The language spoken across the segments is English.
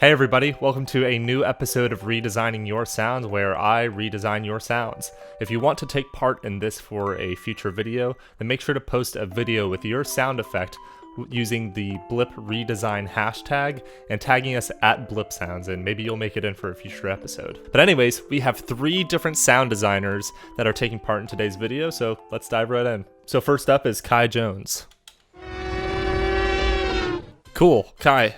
Hey everybody, welcome to a new episode of Redesigning Your Sounds, where I redesign your sounds. If you want to take part in this for a future video, then make sure to post a video with your sound effect using the Blip Redesign hashtag and tagging us at Blipsounds, and maybe you'll make it in for a future episode. But anyways, we have 3 different sound designers that are taking part in today's video, so let's dive right in. So first up is Kai Jones. Cool, Kai,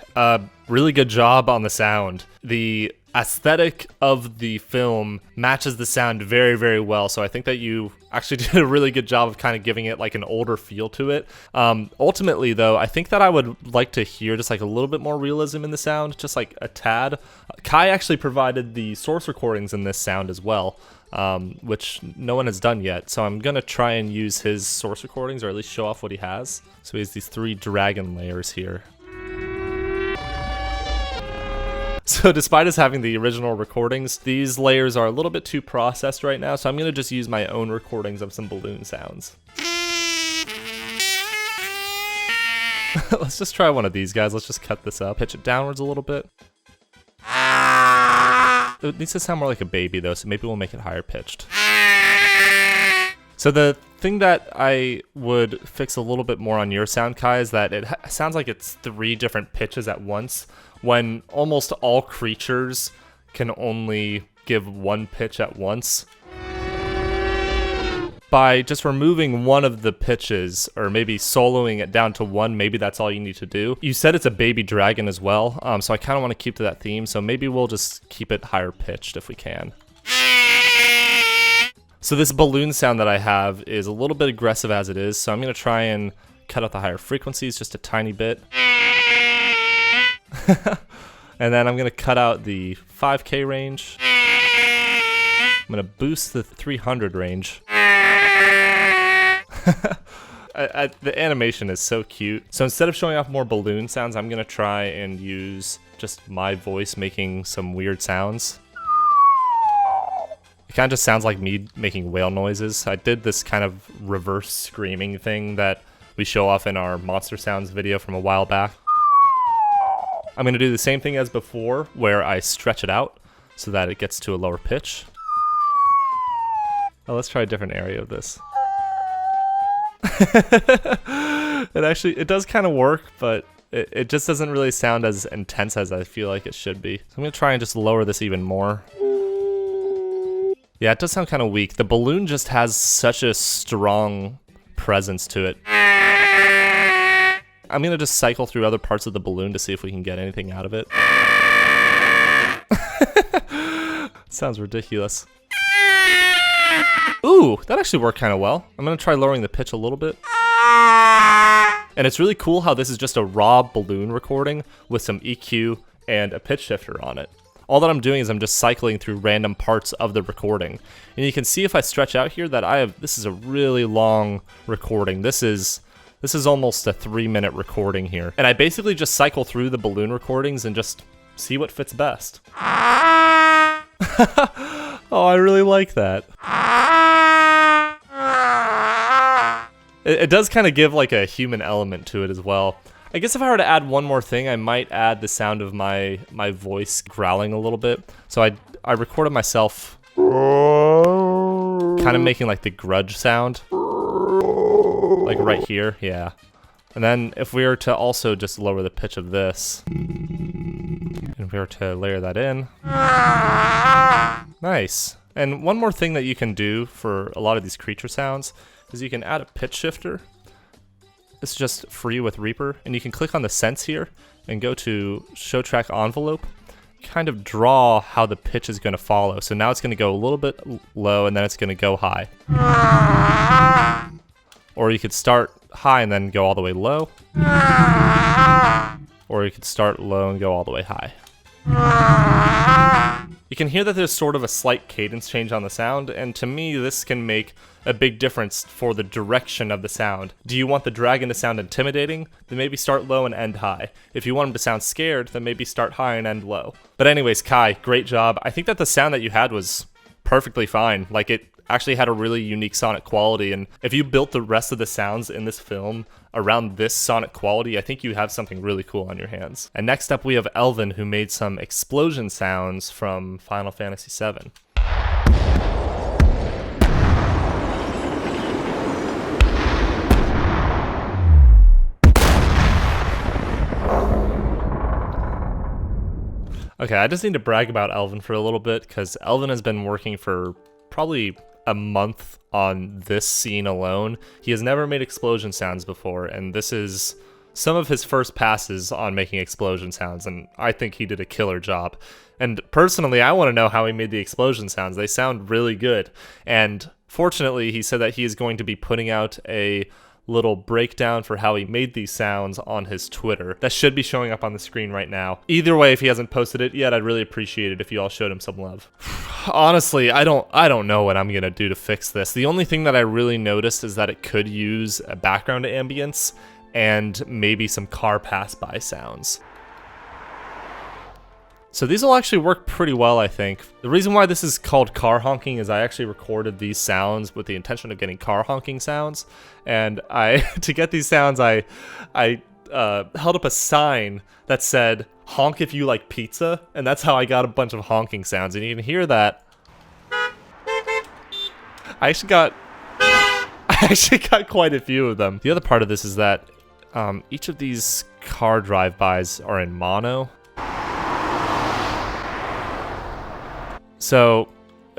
really good job on the sound. The aesthetic of the film matches the sound very, very well, so I think that you actually did a really good job of kind of giving it like an older feel to it. Ultimately though, I think that I would like to hear just like a little bit more realism in the sound, just like a tad. Kai actually provided the source recordings in this sound as well, which no one has done yet, so I'm gonna try and use his source recordings, or at least show off what he has. So he has these 3 dragon layers here. So despite us having the original recordings, these layers are a little bit too processed right now, so I'm going to just use my own recordings of some balloon sounds. Let's just try one of these guys. Let's just cut this up, pitch it downwards a little bit. It needs to sound more like a baby though, so maybe we'll make it higher pitched. So the thing that I would fix a little bit more on your sound, Kai, is that it sounds like it's 3 different pitches at once, when almost all creatures can only give 1 pitch at once. By just removing one of the pitches, or maybe soloing it down to 1, maybe that's all you need to do. You said it's a baby dragon as well, so I kind of want to keep to that theme, so maybe we'll just keep it higher pitched if we can. So this balloon sound that I have is a little bit aggressive as it is, so I'm going to try and cut out the higher frequencies just a tiny bit. And then I'm going to cut out the 5K range. I'm going to boost the 300 range. The animation is so cute. So instead of showing off more balloon sounds, I'm going to try and use just my voice making some weird sounds. It kind of just sounds like me making whale noises. I did this kind of reverse screaming thing that we show off in our monster sounds video from a while back. I'm going to do the same thing as before, where I stretch it out so that it gets to a lower pitch. Oh, let's try a different area of this. It does kind of work, but it just doesn't really sound as intense as I feel like it should be. So I'm going to try and just lower this even more. Yeah, it does sound kind of weak. The balloon just has such a strong presence to it. I'm going to just cycle through other parts of the balloon to see if we can get anything out of it. Sounds ridiculous. Ooh, that actually worked kind of well. I'm going to try lowering the pitch a little bit. And it's really cool how this is just a raw balloon recording with some EQ and a pitch shifter on it. All that I'm doing is I'm just cycling through random parts of the recording. And you can see if I stretch out here that this is a really long recording. This is almost a 3-minute recording here. And I basically just cycle through the balloon recordings and just see what fits best. Oh, I really like that. It does kind of give like a human element to it as well. I guess if I were to add one more thing, I might add the sound of my voice growling a little bit. So I recorded myself kind of making like the grudge sound. Like right here, yeah. And then if we were to also just lower the pitch of this, and if we were to layer that in. Nice. And one more thing that you can do for a lot of these creature sounds is you can add a pitch shifter. It's just free with Reaper, and you can click on the sense here and go to show track envelope, kind of draw how the pitch is going to follow. So now it's going to go a little bit low and then it's going to go high. Or you could start high and then go all the way low. Or you could start low and go all the way high. You can hear that there's sort of a slight cadence change on the sound, and to me this can make a big difference for the direction of the sound. Do you want the dragon to sound intimidating? Then maybe start low and end high. If you want him to sound scared, then maybe start high and end low. But anyways, Kai, great job. I think that the sound that you had was perfectly fine. Like, it actually had a really unique sonic quality. And if you built the rest of the sounds in this film around this sonic quality, I think you have something really cool on your hands. And next up we have Elvin, who made some explosion sounds from Final Fantasy VII. Okay, I just need to brag about Elvin for a little bit, because Elvin has been working for probably a month on this scene alone. He has never made explosion sounds before, and this is some of his first passes on making explosion sounds, and I think he did a killer job. And personally, I want to know how he made the explosion sounds. They sound really good. And fortunately, he said that he is going to be putting out a little breakdown for how he made these sounds on his Twitter. That should be showing up on the screen right now. Either way, if he hasn't posted it yet, I'd really appreciate it if you all showed him some love. Honestly, I don't know what I'm gonna do to fix this. The only thing that I really noticed is that it could use a background ambience and maybe some car pass-by sounds. So these will actually work pretty well, I think. The reason why this is called car honking is I actually recorded these sounds with the intention of getting car honking sounds. And to get these sounds, I held up a sign that said, "Honk if you like pizza," and that's how I got a bunch of honking sounds. And you can hear that. I actually got quite a few of them. The other part of this is that each of these car drive-bys are in mono. So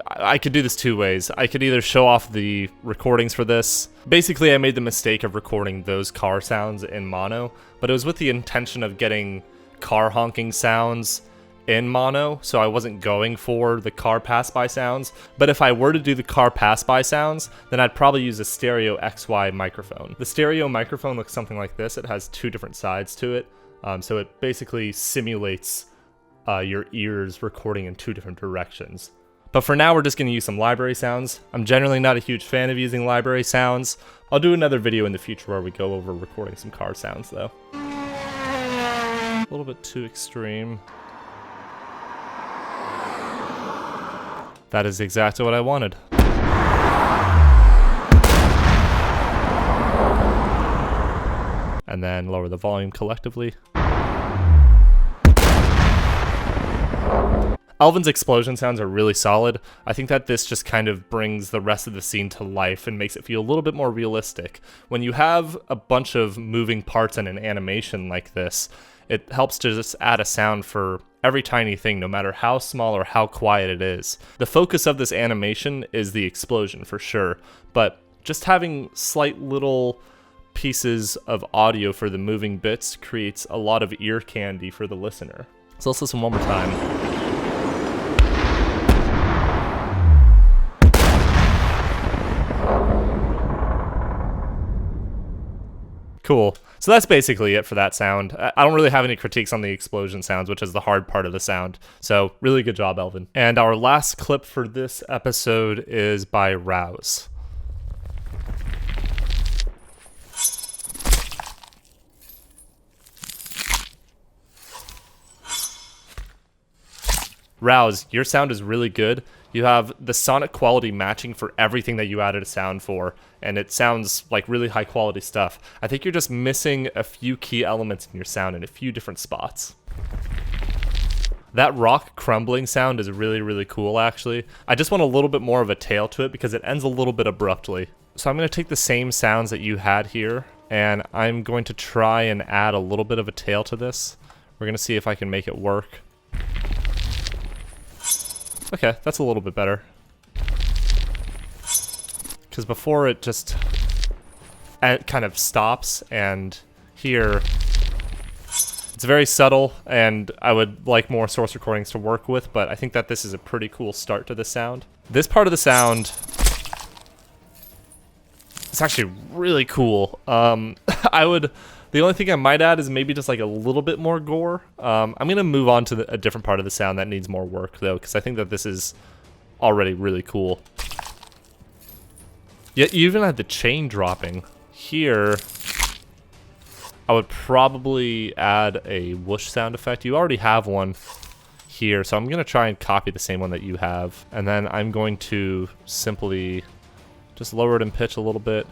I could do this two ways. I could either show off the recordings for this. Basically, I made the mistake of recording those car sounds in mono, but it was with the intention of getting car honking sounds in mono, so I wasn't going for the car pass-by sounds. But if I were to do the car pass-by sounds, then I'd probably use a stereo XY microphone. The stereo microphone looks something like this. It has two different sides to it, so it basically simulates your ears recording in two different directions. But for now, we're just going to use some library sounds. I'm generally not a huge fan of using library sounds. I'll do another video in the future where we go over recording some car sounds, though. A little bit too extreme. That is exactly what I wanted. And then lower the volume collectively. Elvin's explosion sounds are really solid. I think that this just kind of brings the rest of the scene to life and makes it feel a little bit more realistic. When you have a bunch of moving parts in an animation like this, it helps to just add a sound for every tiny thing, no matter how small or how quiet it is. The focus of this animation is the explosion for sure, but just having slight little pieces of audio for the moving bits creates a lot of ear candy for the listener. So let's listen one more time. Cool. So that's basically it for that sound. I don't really have any critiques on the explosion sounds, which is the hard part of the sound. So really good job, Elvin. And our last clip for this episode is by Raus. Raus, your sound is really good. You have the sonic quality matching for everything that you added a sound for, and it sounds like really high quality stuff. I think you're just missing a few key elements in your sound in a few different spots. That rock crumbling sound is really, really cool, actually. I just want a little bit more of a tail to it because it ends a little bit abruptly. So I'm going to take the same sounds that you had here, and I'm going to try and add a little bit of a tail to this. We're going to see if I can make it work. Okay, that's a little bit better. Because before it just kind of stops, and here it's very subtle, and I would like more source recordings to work with, but I think that this is a pretty cool start to the sound. This part of the sound is actually really cool. The only thing I might add is maybe just like a little bit more gore. I'm going to move on to a different part of the sound that needs more work, though, because I think that this is already really cool. Yeah, you even had the chain dropping. Here, I would probably add a whoosh sound effect. You already have one here. So I'm going to try and copy the same one that you have. And then I'm going to simply just lower it in pitch a little bit.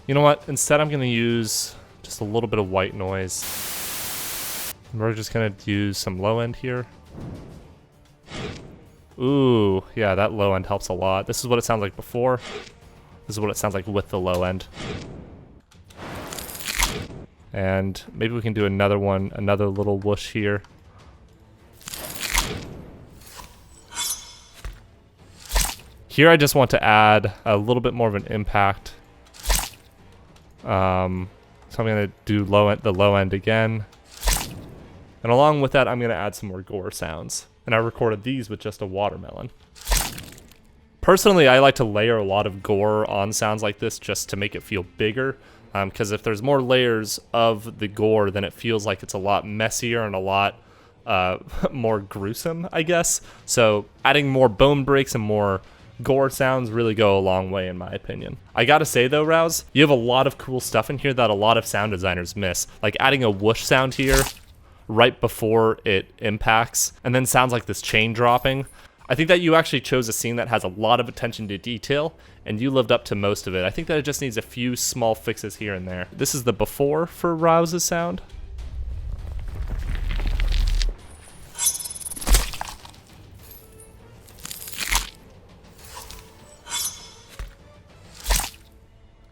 You know what? Instead, I'm going to use just a little bit of white noise. And we're just going to use some low end here. Ooh, yeah, that low end helps a lot. This is what it sounds like before. This is what it sounds like with the low end. And maybe we can do another one, another little whoosh here. Here I just want to add a little bit more of an impact. So I'm going to do the low end again. And along with that, I'm going to add some more gore sounds. And I recorded these with just a watermelon. Personally, I like to layer a lot of gore on sounds like this just to make it feel bigger. Because if there's more layers of the gore, then it feels like it's a lot messier and a lot more gruesome, I guess. So adding more bone breaks and more gore sounds really go a long way in my opinion. I gotta say though, Raus, you have a lot of cool stuff in here that a lot of sound designers miss. Like adding a whoosh sound here right before it impacts, and then sounds like this chain dropping. I think that you actually chose a scene that has a lot of attention to detail, and you lived up to most of it. I think that it just needs a few small fixes here and there. This is the before for Raus's sound.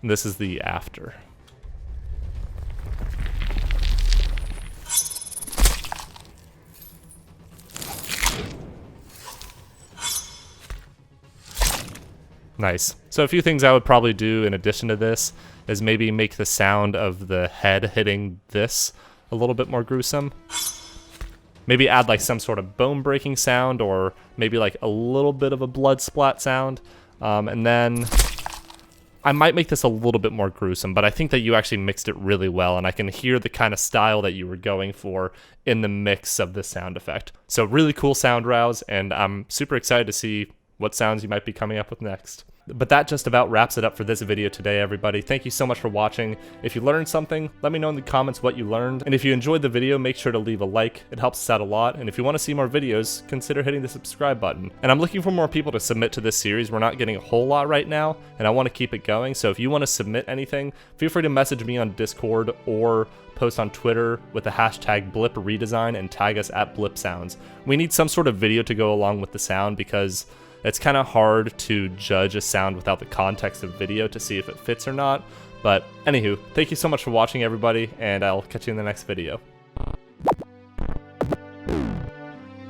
And this is the after. Nice. So a few things I would probably do in addition to this is maybe make the sound of the head hitting this a little bit more gruesome. Maybe add like some sort of bone breaking sound, or maybe like a little bit of a blood splat sound. And then I might make this a little bit more gruesome, but I think that you actually mixed it really well, and I can hear the kind of style that you were going for in the mix of the sound effect. So really cool sound, Raus, and I'm super excited to see what sounds you might be coming up with next. But that just about wraps it up for this video today, everybody. Thank you so much for watching. If you learned something, let me know in the comments what you learned. And if you enjoyed the video, make sure to leave a like. It helps us out a lot. And if you want to see more videos, consider hitting the subscribe button. And I'm looking for more people to submit to this series. We're not getting a whole lot right now, and I want to keep it going. So if you want to submit anything, feel free to message me on Discord or post on Twitter with the hashtag #BlipRedesign and tag us at Blipsounds. We need some sort of video to go along with the sound because it's kind of hard to judge a sound without the context of video to see if it fits or not. But anywho, thank you so much for watching, everybody, and I'll catch you in the next video.